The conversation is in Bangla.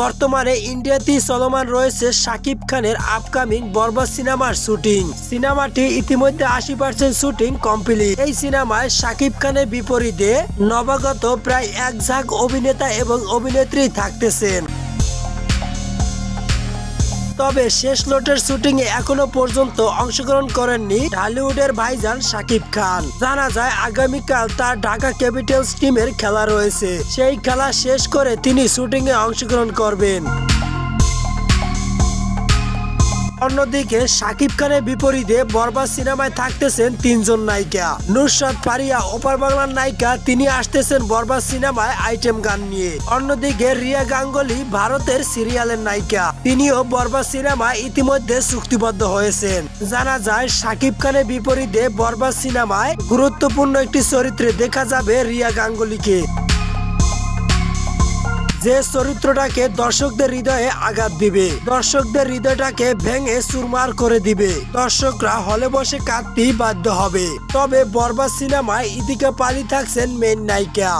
বর্তমানে ইন্ডিয়াতেই চলমান রয়েছে শাকিব খানের আপকামিং বরবাদ সিনেমার শুটিং। সিনেমাটি ইতিমধ্যে 80% শুটিং কমপ্লিট। এই সিনেমায় শাকিব খানের বিপরীতে নবাগত প্রায় এক ঝাঁক অভিনেতা এবং অভিনেত্রী থাকতেছেন। তবে শেষ লটের শুটিং এ এখনো পর্যন্ত অংশগ্রহণ করেননি ঢালিউডের ভাইজান শাকিব খান। জানা যায় আগামীকাল তার ঢাকা ক্যাপিটালস টিমের খেলা রয়েছে। সেই খেলা শেষ করে তিনি শুটিং এ অংশগ্রহণ করবেন। অন্যদিকে শাকিব খানের বিপরীতে বরবাদ সিনেমায় থাকতেছেন তিনজন নায়িকা। নুসরাত ফারিয়া ওপার বাংলার নায়িকা, তিনি আসতেছেন বরবাদ সিনেমায় আইটেম গান নিয়ে। অন্যদিকে রিয়া গাঙ্গুলি ভারতের সিরিয়ালের নায়িকা, তিনিও বরবাদ সিনেমায় ইতিমধ্যে চুক্তিবদ্ধ হয়েছেন। জানা যায় শাকিব খানের বিপরীতে বরবাদ সিনেমায় গুরুত্বপূর্ণ একটি চরিত্রে দেখা যাবে রিয়া গাঙ্গুলিকে, যে চরিত্রটাকে দর্শকদের হৃদয়ে আঘাত দিবে, দর্শকদের হৃদয়টাকে ভেঙে চুরমার করে দিবে। দর্শকরা হলে বসে কাঁদতেই বাধ্য হবে। তবে বরবাদ সিনেমায় ইতিকা পালি থাকছেন মেইন নায়িকা।